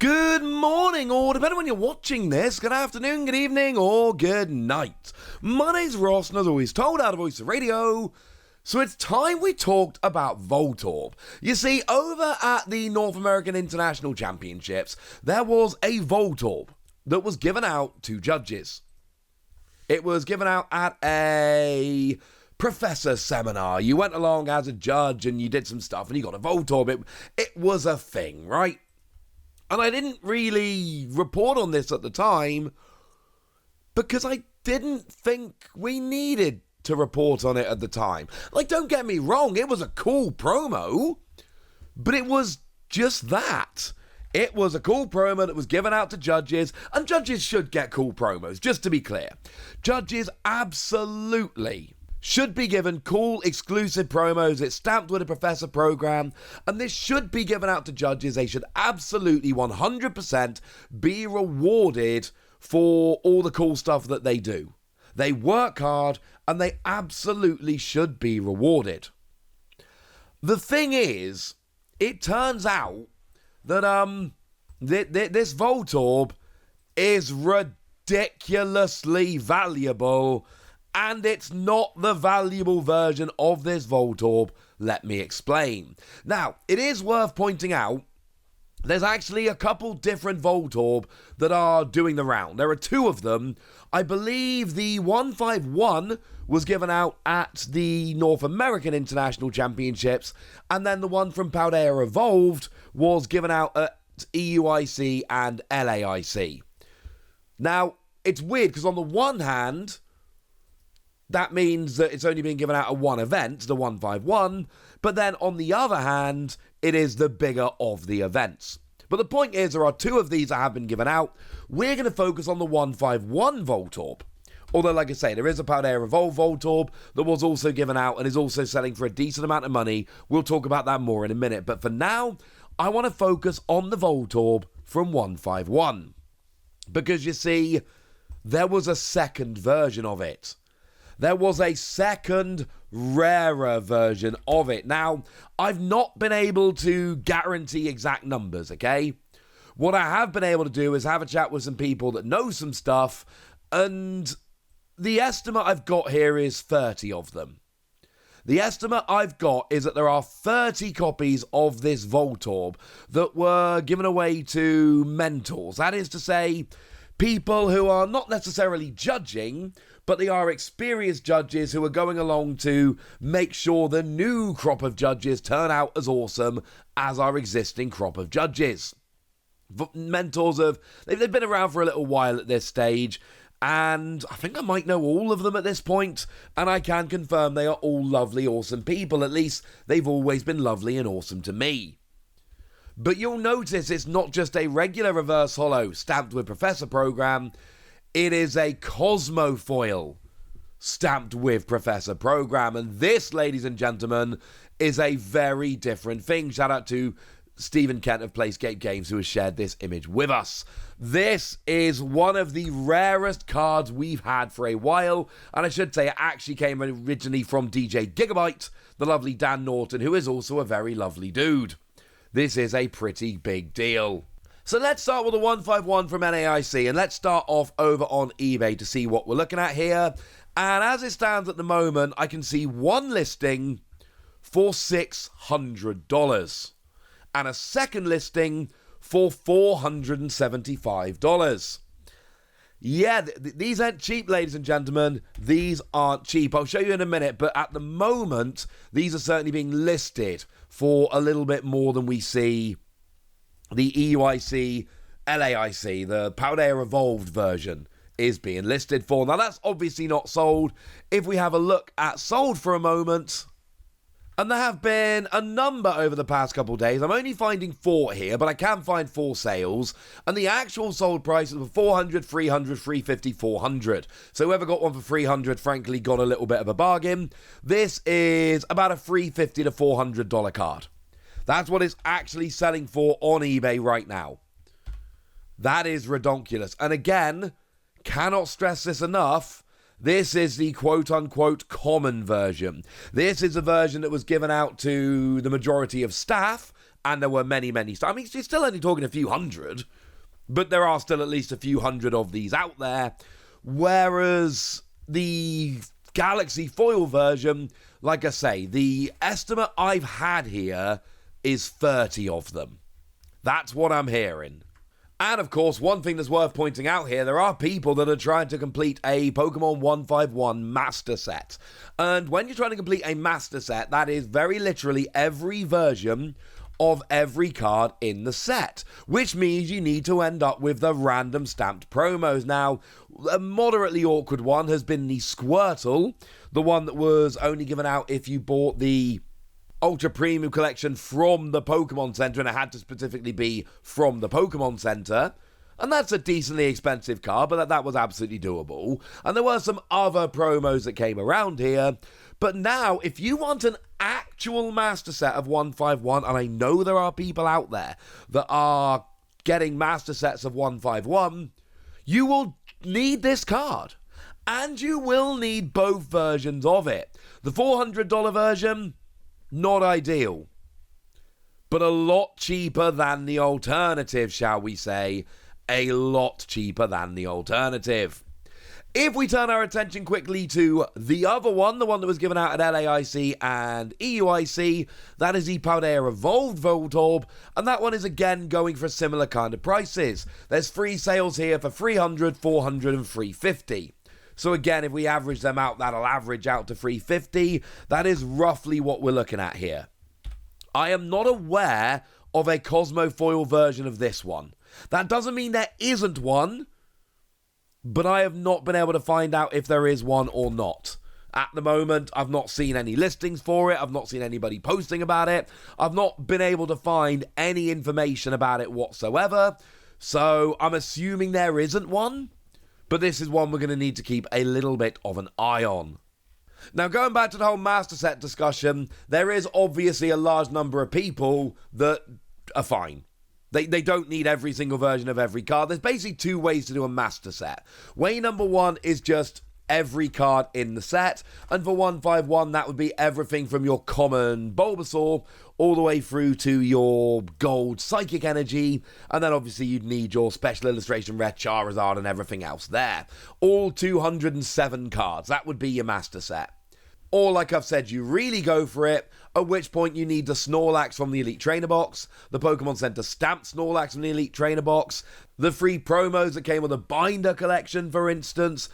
Good morning, or depending on when you're watching this, good afternoon, good evening, or good night. My name's Ross, and as always told, out of Voice of Radio. So it's time we talked about Voltorb. You see, over at the North American International Championships, there was a Voltorb that was given out to judges. It was given out at a professor seminar. You went along as a judge and you did some stuff and you got a Voltorb. It was a thing, right? And I didn't really report on this at the time because I didn't think we needed to report on it at the time. Like, don't get me wrong, it was a cool promo, but it was just that. It was a cool promo that was given out to judges, and judges should get cool promos, just to be clear. Judges absolutely should be given cool, exclusive promos. It's stamped with a professor program, and this should be given out to judges. They should absolutely 100% be rewarded for all the cool stuff that they do. They work hard, and they absolutely should be rewarded. The thing is, it turns out that this Voltorb is ridiculously valuable, and it's not the valuable version of this Voltorb. Let me explain. Now, it is worth pointing out there's actually a couple different Voltorb that are doing the round. There are two of them. I believe the 151 was given out at the North American International Championships, and then the one from Paldea Evolved was given out at EUIC and LAIC. Now, it's weird because on the one hand, that means that it's only been given out at one event, the 151, but then on the other hand, it is the bigger of the events. But the point is, there are two of these that have been given out. We're going to focus on the 151 Voltorb. Although, like I say, there is a Paldea Evolved Voltorb that was also given out and is also selling for a decent amount of money. We'll talk about that more in a minute. But for now, I want to focus on the Voltorb from 151. Because, you see, there was a second version of it. There was a second, rarer version of it. Now, I've not been able to guarantee exact numbers, okay? What I have been able to do is have a chat with some people that know some stuff, and the estimate I've got here is 30 of them. The estimate I've got is that there are 30 copies of this Voltorb that were given away to mentors. That is to say, people who are not necessarily judging, but they are experienced judges who are going along to make sure the new crop of judges turn out as awesome as our existing crop of judges. Mentors they've been around for a little while at this stage, and I think I might know all of them at this point, and I can confirm they are all lovely, awesome people. At least they've always been lovely and awesome to me. But you'll notice it's not just a regular reverse holo stamped with Professor Program. It is a Cosmo foil stamped with Professor Program. And this, ladies and gentlemen, is a very different thing. Shout out to Stephen Kent of Playscape Games who has shared this image with us. This is one of the rarest cards we've had for a while. And I should say it actually came originally from DJ Gigabyte, the lovely Dan Norton, who is also a very lovely dude. This is a pretty big deal. So let's start with the 151 from NAIC, and let's start off over on eBay to see what we're looking at here. And as it stands at the moment, I can see one listing for $600 and a second listing for $475. Yeah, these aren't cheap, ladies and gentlemen. These aren't cheap. I'll show you in a minute, but at the moment, these are certainly being listed for a little bit more than we see the EUIC, LAIC, the Paldea Evolved version is being listed for. Now, that's obviously not sold. If we have a look at sold for a moment, and there have been a number over the past couple of days. I'm only finding 4 here, but I can find 4 sales. And the actual sold prices were $400, $300, $350, $400. So whoever got one for $300, frankly, got a little bit of a bargain. This is about a $350 to $400 card. That's what it's actually selling for on eBay right now. That is redonkulous. And again, cannot stress this enough, this is the quote-unquote common version. This is a version that was given out to the majority of staff and there were many, many. I mean, you're still only talking a few hundred, but there are still at least a few hundred of these out there. Whereas the Galaxy foil version, like I say, the estimate I've had here is 30 of them. That's what I'm hearing. And of course, one thing that's worth pointing out here, there are people that are trying to complete a Pokemon 151 Master Set. And when you're trying to complete a Master Set, that is very literally every version of every card in the set, which means you need to end up with the random stamped promos. Now, a moderately awkward one has been the Squirtle, the one that was only given out if you bought the Ultra Premium Collection from the Pokemon Center, and it had to specifically be from the Pokemon Center. And that's a decently expensive card, but that was absolutely doable. And there were some other promos that came around here. But now, if you want an actual Master Set of 151, and I know there are people out there that are getting Master Sets of 151, you will need this card. And you will need both versions of it. The $400 version, not ideal, but a lot cheaper than the alternative, shall we say. A lot cheaper than the alternative. If we turn our attention quickly to the other one, the one that was given out at LAIC and EUIC, that is the Paldea Evolved Voltorb, and that one is again going for similar kind of prices. There's free sales here for $300, $400, and $350. So again, if we average them out, that'll average out to $350. That is roughly what we're looking at here. I am not aware of a Cosmo Foil version of this one. That doesn't mean there isn't one, but I have not been able to find out if there is one or not. At the moment, I've not seen any listings for it. I've not seen anybody posting about it. I've not been able to find any information about it whatsoever. So I'm assuming there isn't one. But this is one we're going to need to keep a little bit of an eye on. Now, going back to the whole Master Set discussion, there is obviously a large number of people that are fine. They don't need every single version of every card. There's basically two ways to do a Master Set. Way number one is just every card in the set. And for 151, that would be everything from your common Bulbasaur all the way through to your gold Psychic Energy. And then obviously you'd need your special illustration rare Charizard and everything else there. All 207 cards. That would be your Master Set. Or, like I've said, you really go for it, at which point you need the Snorlax from the Elite Trainer Box, the Pokemon Center stamped Snorlax from the Elite Trainer Box, the free promos that came with the Binder collection, for instance.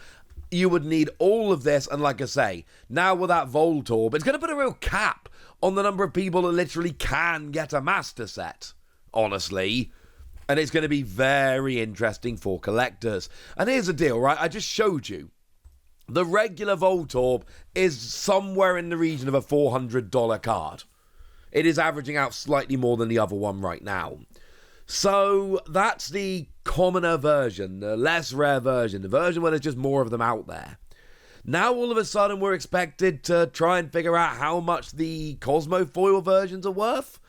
You would need all of this, and like I say, now with that Voltorb, it's going to put a real cap on the number of people that literally can get a Master Set, honestly. And it's going to be very interesting for collectors. And here's the deal, right? I just showed you. The regular Voltorb is somewhere in the region of a $400 card. It is averaging out slightly more than the other one right now. So that's the commoner version, the less rare version, the version where there's just more of them out there. Now all of a sudden we're expected to try and figure out how much the Cosmo Foil versions are worth.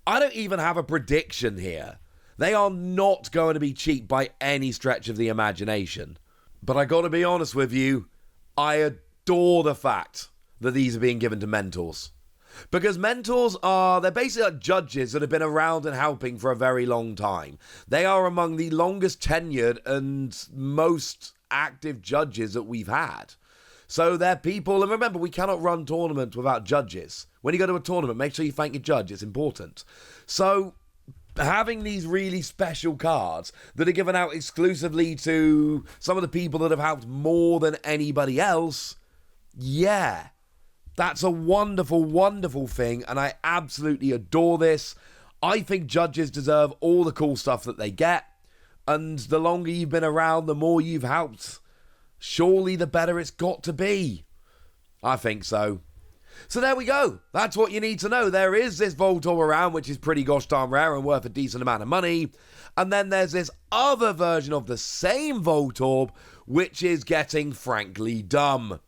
I don't even have a prediction here. They are not going to be cheap by any stretch of the imagination. But I gotta be honest with you, I adore the fact that these are being given to mentors. Because mentors they're basically like judges that have been around and helping for a very long time. They are among the longest tenured and most active judges that we've had. So they're people, and remember, we cannot run tournaments without judges. When you go to a tournament, make sure you thank your judge, it's important. So having these really special cards that are given out exclusively to some of the people that have helped more than anybody else, yeah, that's a wonderful, wonderful thing, and I absolutely adore this. I think judges deserve all the cool stuff that they get, and the longer you've been around, the more you've helped. Surely the better it's got to be. I think so. So there we go. That's what you need to know. There is this Voltorb around, which is pretty gosh darn rare and worth a decent amount of money. And then there's this other version of the same Voltorb, which is getting frankly dumb.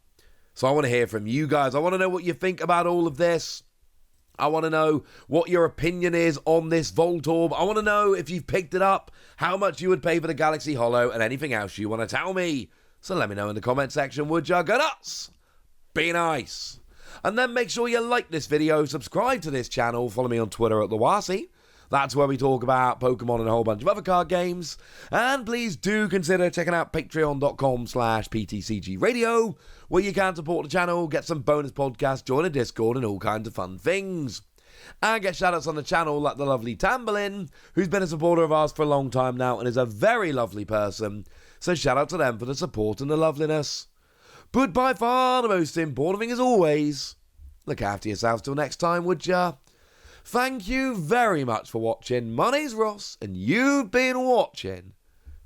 So I want to hear from you guys. I want to know what you think about all of this. I want to know what your opinion is on this Voltorb. I want to know if you've picked it up, how much you would pay for the Galaxy Holo, and anything else you want to tell me. So let me know in the comment section, would ya? Go nuts! Be nice! And then make sure you like this video, subscribe to this channel, follow me on Twitter at TheWasi. That's where we talk about Pokemon and a whole bunch of other card games. And please do consider checking out patreon.com/PTCG Radio, where you can support the channel, get some bonus podcasts, join a Discord, and all kinds of fun things. And get shoutouts on the channel like the lovely Tamberlin, who's been a supporter of ours for a long time now and is a very lovely person. So shout out to them for the support and the loveliness. But by far the most important thing as always, look after yourselves till next time, would ya? Thank you very much for watching. My name's Ross, and you've been watching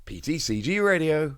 PTCG Radio.